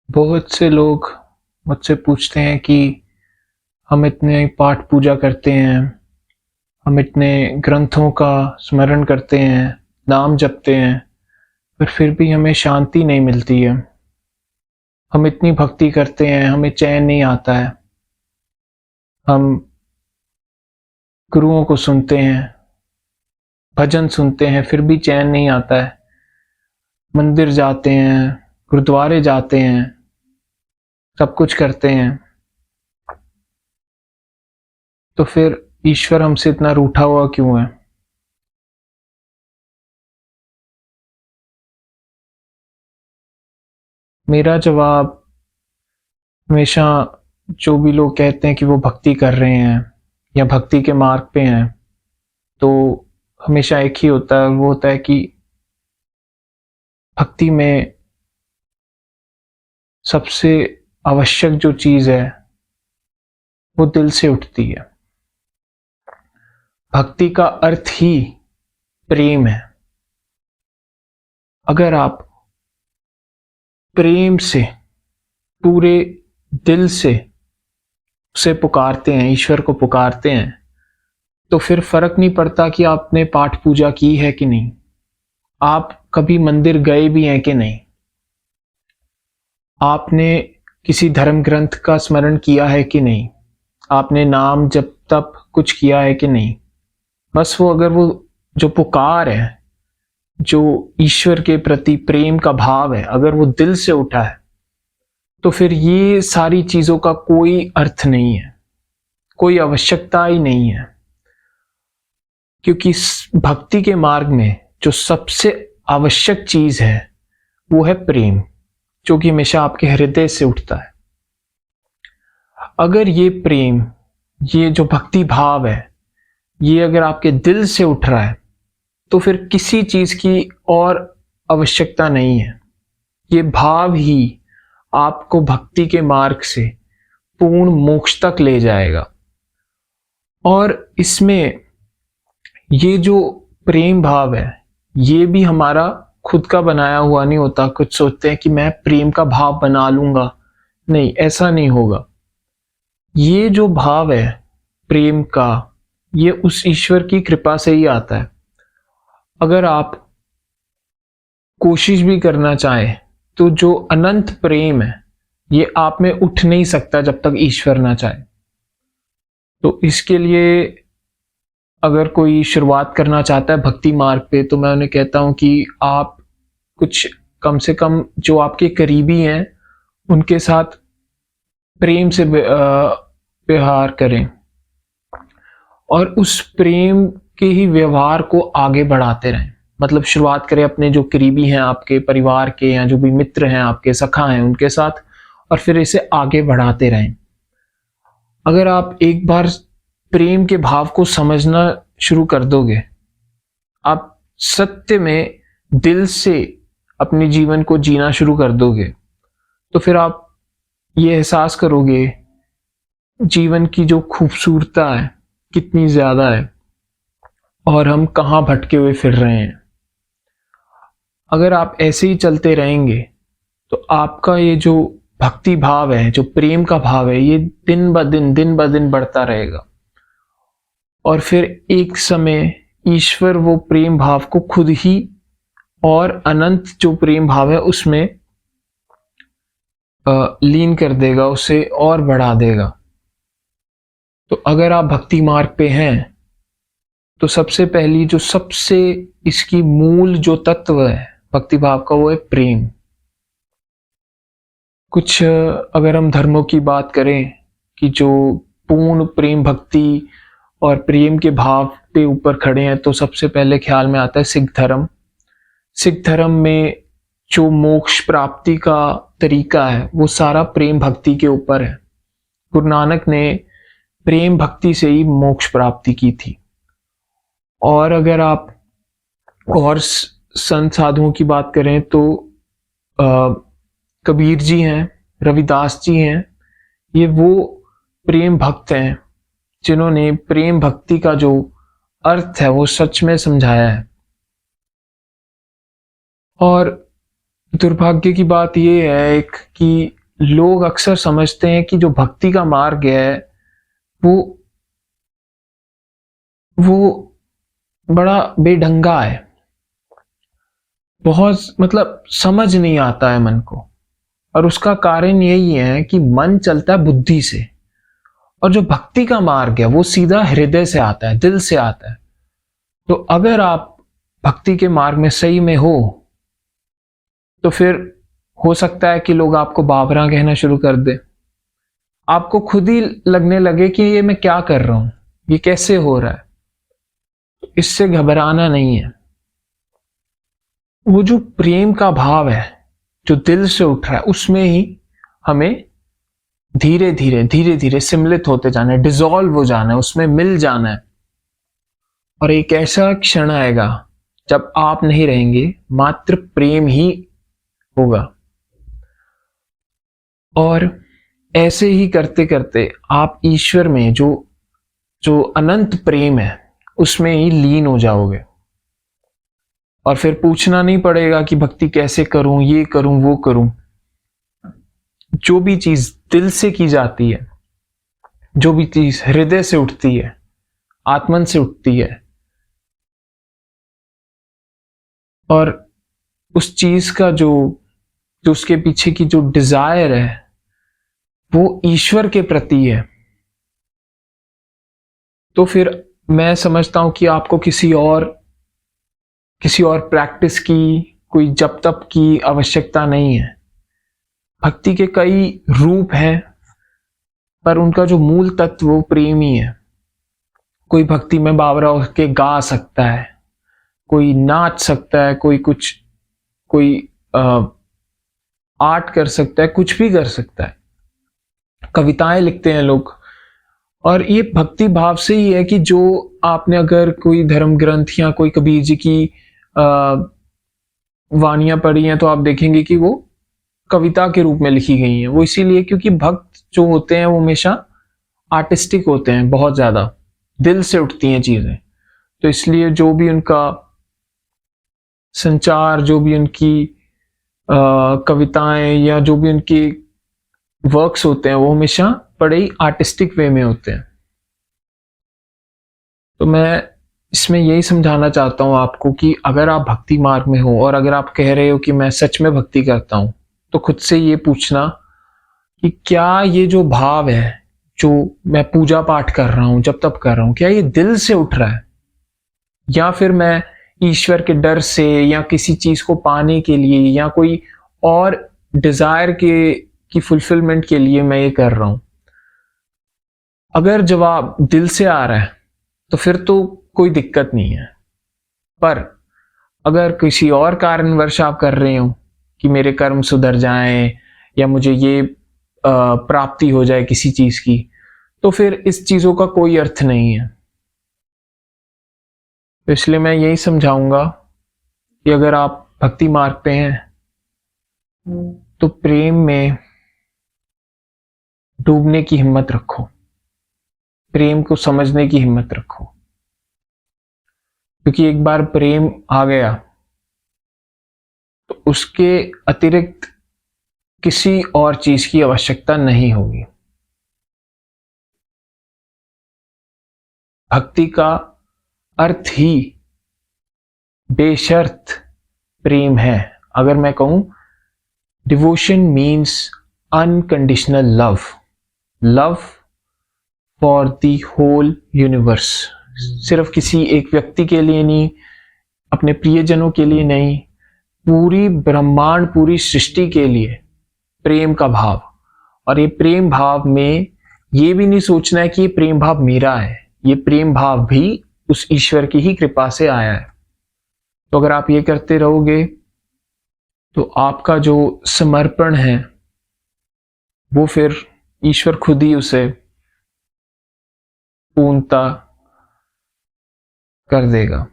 बहुत से लोग मुझसे पूछते हैं कि हम इतने पाठ पूजा करते हैं, हम इतने ग्रंथों का स्मरण करते हैं, नाम जपते हैं, पर फिर भी हमें शांति नहीं मिलती है। हम इतनी भक्ति करते हैं, हमें चैन नहीं आता है। हम गुरुओं को सुनते हैं, भजन सुनते हैं, फिर भी चैन नहीं आता है। मंदिर जाते हैं, गुरुद्वारे जाते हैं, सब कुछ करते हैं, तो फिर ईश्वर हमसे इतना रूठा हुआ क्यों है? मेरा जवाब हमेशा, जो भी लोग कहते हैं कि वो भक्ति कर रहे हैं या भक्ति के मार्ग पे हैं, तो हमेशा एक ही होता है, वो होता है कि भक्ति में सबसे आवश्यक जो चीज़ है वो दिल से उठती है। भक्ति का अर्थ ही प्रेम है। अगर आप प्रेम से, पूरे दिल से उसे पुकारते हैं, ईश्वर को पुकारते हैं, तो फिर फर्क नहीं पड़ता कि आपने पाठ पूजा की है कि नहीं, आप कभी मंदिर गए भी हैं कि नहीं, आपने किसी धर्म ग्रंथ का स्मरण किया है कि नहीं, आपने नाम जब तप कुछ किया है कि नहीं। बस वो, अगर वो जो पुकार है, जो ईश्वर के प्रति प्रेम का भाव है, अगर वो दिल से उठा है, तो फिर ये सारी चीजों का कोई अर्थ नहीं है, कोई आवश्यकता ही नहीं है। क्योंकि भक्ति के मार्ग में जो सबसे आवश्यक चीज है वो है प्रेम, जो कि हमेशा आपके हृदय से उठता है। अगर ये प्रेम, ये जो भक्ति भाव है, ये अगर आपके दिल से उठ रहा है, तो फिर किसी चीज की और आवश्यकता नहीं है। ये भाव ही आपको भक्ति के मार्ग से पूर्ण मोक्ष तक ले जाएगा। और इसमें ये जो प्रेम भाव है, ये भी हमारा खुद का बनाया हुआ नहीं होता। कुछ सोचते हैं कि मैं प्रेम का भाव बना लूंगा, नहीं, ऐसा नहीं होगा। ये जो भाव है प्रेम का, ये उस ईश्वर की कृपा से ही आता है। अगर आप कोशिश भी करना चाहें, तो जो अनंत प्रेम है, ये आप में उठ नहीं सकता जब तक ईश्वर ना चाहे। तो इसके लिए अगर कोई शुरुआत करना चाहता है भक्ति मार्ग पे, तो मैं उन्हें कहता हूं कि आप कुछ, कम से कम जो आपके करीबी हैं उनके साथ प्रेम से व्यवहार करें, और उस प्रेम के ही व्यवहार को आगे बढ़ाते रहें। मतलब शुरुआत करें अपने जो करीबी हैं, आपके परिवार के, या जो भी मित्र हैं, आपके सखा हैं, उनके साथ, और फिर इसे आगे बढ़ाते रहें। अगर आप एक बार प्रेम के भाव को समझना शुरू कर दोगे, आप सत्य में दिल से अपने जीवन को जीना शुरू कर दोगे, तो फिर आप ये एहसास करोगे जीवन की जो खूबसूरता है कितनी ज्यादा है, और हम कहाँ भटके हुए फिर रहे हैं। अगर आप ऐसे ही चलते रहेंगे, तो आपका ये जो भक्ति भाव है, जो प्रेम का भाव है, ये दिन ब दिन बढ़ता रहेगा। और फिर एक समय ईश्वर वो प्रेम भाव को खुद ही, और अनंत जो प्रेम भाव है उसमें लीन कर देगा, उसे और बढ़ा देगा। तो अगर आप भक्ति मार्ग पे हैं, तो सबसे पहली, जो सबसे इसकी मूल जो तत्व है भक्ति भाव का, वो है प्रेम। कुछ अगर हम धर्मों की बात करें कि जो पूर्ण प्रेम भक्ति और प्रेम के भाव पे ऊपर खड़े हैं, तो सबसे पहले ख्याल में आता है सिख धर्म। सिख धर्म में जो मोक्ष प्राप्ति का तरीका है, वो सारा प्रेम भक्ति के ऊपर है। गुरु नानक ने प्रेम भक्ति से ही मोक्ष प्राप्ति की थी। और अगर आप और संत साधुओं की बात करें, तो कबीर जी हैं, रविदास जी हैं, ये वो प्रेम भक्त हैं जिन्होंने प्रेम भक्ति का जो अर्थ है वो सच में समझाया है। और दुर्भाग्य की बात यह है एक कि लोग अक्सर समझते हैं कि जो भक्ति का मार्ग है वो वो बड़ा बेढंगा है, बहुत मतलब समझ नहीं आता है मन को। और उसका कारण यही है कि मन चलता है बुद्धि से, और जो भक्ति का मार्ग है वो सीधा हृदय से आता है, दिल से आता है। तो अगर आप भक्ति के मार्ग में सही में हो तो फिर हो सकता है कि लोग आपको बाबरा कहना शुरू कर दे, आपको खुद ही लगने लगे कि ये मैं क्या कर रहा हूं, ये कैसे हो रहा है। इससे घबराना नहीं है। वो जो प्रेम का भाव है जो दिल से उठ रहा है उसमें ही हमें धीरे धीरे धीरे धीरे सम्मिलित होते जाना है, डिसॉल्व हो जाना है, उसमें मिल जाना है। और एक ऐसा क्षण आएगा जब आप नहीं रहेंगे, मात्र प्रेम ही होगा। और ऐसे ही करते करते आप ईश्वर में जो जो अनंत प्रेम है उसमें ही लीन हो जाओगे। और फिर पूछना नहीं पड़ेगा कि भक्ति कैसे करूं, ये करूं, वो करूं। जो भी चीज दिल से की जाती है, जो भी चीज हृदय से उठती है, आत्मन से उठती है, और उस चीज का जो जो उसके पीछे की जो डिजायर है वो ईश्वर के प्रति है, तो फिर मैं समझता हूं कि आपको किसी और प्रैक्टिस की, कोई जप तप की आवश्यकता नहीं है। भक्ति के कई रूप हैं पर उनका जो मूल तत्व वो प्रेम ही है। कोई भक्ति में बावरा होकर गा सकता है, कोई नाच सकता है, कोई आर्ट कर सकता है, कुछ भी कर सकता है, कविताएं लिखते हैं लोग। और ये भक्ति भाव से ही है कि जो आपने अगर कोई धर्म ग्रंथ या कोई कबीर जी की वाणियां पढ़ी हैं तो आप देखेंगे कि वो कविता के रूप में लिखी गई हैं। वो इसीलिए क्योंकि भक्त जो होते हैं वो हमेशा आर्टिस्टिक होते हैं, बहुत ज्यादा दिल से उठती हैं चीजें। तो इसलिए जो भी उनका संचार, जो भी उनकी कविताएं या जो भी उनकी वर्क्स होते हैं वो हमेशा बड़े ही आर्टिस्टिक वे में होते हैं। तो मैं इसमें यही समझाना चाहता हूँ आपको कि अगर आप भक्ति मार्ग में हो और अगर आप कह रहे हो कि मैं सच में भक्ति करता हूँ, तो खुद से ये पूछना कि क्या ये जो भाव है, जो मैं पूजा पाठ कर रहा हूँ, जब तब कर रहा हूँ, क्या ये दिल से उठ रहा है, या फिर मैं ईश्वर के डर से या किसी चीज को पाने के लिए या कोई और डिजायर की फुलफिलमेंट के लिए मैं ये कर रहा हूं। अगर जवाब दिल से आ रहा है तो फिर तो कोई दिक्कत नहीं है। पर अगर किसी और कारणवश आप कर रहे हो कि मेरे कर्म सुधर जाएं या मुझे ये प्राप्ति हो जाए किसी चीज की, तो फिर इस चीजों का कोई अर्थ नहीं है। तो इसलिए मैं यही समझाऊंगा कि अगर आप भक्ति मार्ग पे हैं तो प्रेम में डूबने की हिम्मत रखो, प्रेम को समझने की हिम्मत रखो। क्योंकि एक बार प्रेम आ गया तो उसके अतिरिक्त किसी और चीज की आवश्यकता नहीं होगी। भक्ति का अर्थ ही बेशर्त प्रेम है। अगर मैं कहूं, devotion means unconditional love, love for the whole universe. सिर्फ किसी एक व्यक्ति के लिए नहीं, अपने प्रियजनों के लिए नहीं, पूरी ब्रह्मांड, पूरी सृष्टि के लिए प्रेम का भाव। और ये प्रेम भाव में ये भी नहीं सोचना है कि ये प्रेम भाव मेरा है, ये प्रेम भाव भी उस ईश्वर की ही कृपा से आया है। तो अगर आप ये करते रहोगे तो आपका जो समर्पण है वो फिर ईश्वर खुद ही उसे पूर्णता कर देगा।